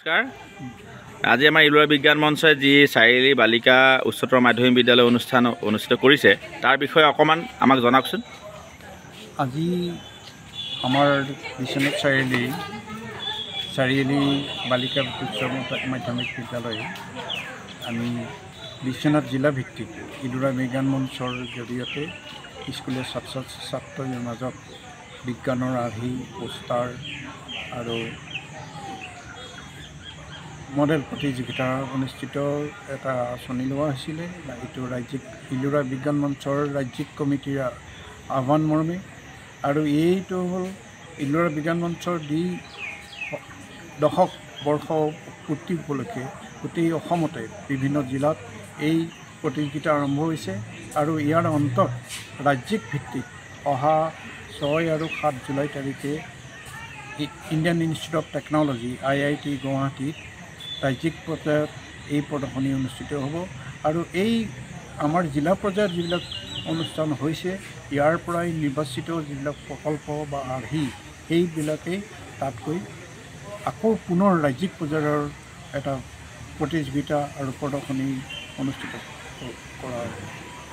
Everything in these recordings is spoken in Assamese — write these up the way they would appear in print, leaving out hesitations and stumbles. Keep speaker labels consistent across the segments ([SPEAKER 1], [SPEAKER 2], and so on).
[SPEAKER 1] নমস্কাৰ। আজি আমাৰ ইলোৰা বিজ্ঞান মঞ্চই যি চাৰিআলি বালিকা উচ্চতৰ মাধ্যমিক বিদ্যালয় অনুষ্ঠান অনুষ্ঠিত কৰিছে তাৰ বিষয়ে অকণমান আমাক জনাওকচোন।
[SPEAKER 2] আজি আমাৰ বিশ্বনাথ চাৰিআলি বালিকা উচ্চ মাধ্যমিক বিদ্যালয় আমি বিশ্বনাথ জিলা ভিত্তিক ইলোৰা বিজ্ঞান মঞ্চৰ জৰিয়তে স্কুলীয়া ছাত্ৰৰ মাজত বিজ্ঞানৰ আৰ্হি পোষ্টাৰ আৰু মডেল প্ৰতিযোগিতা অনুষ্ঠিত এটা আঁচনি লোৱা হৈছিলে। এইটো ইলোৰা বিজ্ঞান মঞ্চৰ ৰাজ্যিক কমিটিৰ আহ্বান মৰ্মে আৰু এইটো হ'ল ইলোৰা বিজ্ঞান মঞ্চৰ দশক বৰ্ষ পূৰ্তি উপলক্ষে গোটেই অসমতে বিভিন্ন জিলাত এই প্ৰতিযোগিতা আৰম্ভ হৈছে আৰু ইয়াৰ অন্তত ৰাজ্যিক ভিত্তিত অহা 6 আৰু 7 জুলাই তাৰিখে Indian institute of technology IIT গুৱাহাটীত ৰাজ্যিক পৰ্যায়ত এই প্ৰদৰ্শনী অনুষ্ঠিত হ'ব আৰু এই আমাৰ জিলা পৰ্যায়ত যিবিলাক অনুষ্ঠান হৈছে ইয়াৰ পৰাই নিৰ্বাচিত যিবিলাক প্ৰকল্প বা আৰ্হি সেইবিলাকেই তাতকৈ আকৌ পুনৰ ৰাজ্যিক পৰ্যায়ৰ এটা প্ৰতিযোগিতা আৰু প্ৰদৰ্শনী অনুষ্ঠিত কৰাৰ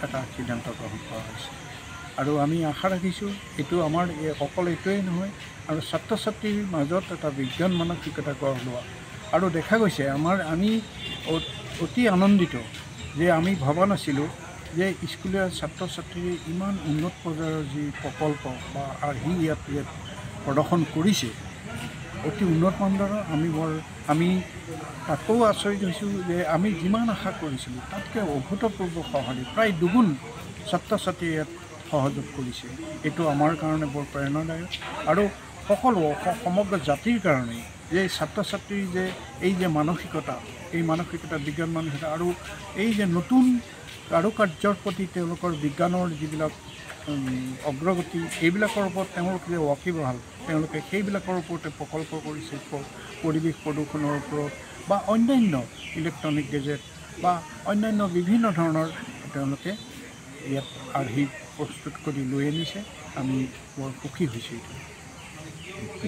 [SPEAKER 2] এটা সিদ্ধান্ত গ্ৰহণ কৰা হৈছে আৰু আমি আশা ৰাখিছোঁ এইটো আমাৰ অকল এইটোৱেই নহয় আৰু ছাত্ৰ ছাত্ৰীৰ মাজত এটা বিজ্ঞান মানসিকতা গঢ় লোৱা আৰু দেখা গৈছে আমি অতি আনন্দিত যে আমি ভবা নাছিলোঁ যে স্কুলীয়া ছাত্ৰ ছাত্ৰীয়ে ইমান উন্নত পৰ্যায়ৰ যি প্ৰকল্প বা আৰ্হি ইয়াত প্ৰদৰ্শন কৰিছে অতি উন্নত মানদণ্ডৰ। আমি তাতকৈও আচৰিত হৈছোঁ যে আমি যিমান আশা কৰিছিলোঁ তাতকৈ অভূতপূৰ্ব সঁহাৰি প্ৰায় দুগুণ ছাত্ৰ ছাত্ৰীয়ে ইয়াত সহযোগ কৰিছে। এইটো আমাৰ কাৰণে বৰ প্ৰেৰণাদায়ক আৰু সকলো সমগ্ৰ জাতিৰ কাৰণেই যে ছাত্ৰ ছাত্ৰীৰ যে এই যে মানসিকতা এই মানসিকতা বিজ্ঞান মানসিকতা আৰু এই যে নতুন কাৰুকাৰ্যৰ প্ৰতি তেওঁলোকৰ বিজ্ঞানৰ যিবিলাক অগ্ৰগতি এইবিলাকৰ ওপৰত তেওঁলোকে যে ৱাকিবহাল তেওঁলোকে সেইবিলাকৰ ওপৰতে প্ৰকল্প কৰিছে পৰিৱেশ প্ৰদূষণৰ ওপৰত বা অন্যান্য ইলেক্ট্ৰনিক গেজেট বা অন্যান্য বিভিন্ন ধৰণৰ তেওঁলোকে ইয়াত আৰ্হি প্ৰস্তুত কৰি লৈ আনিছে। আমি বৰ সুখী হৈছোঁ।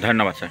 [SPEAKER 1] ধন্যবাদ ছাৰ।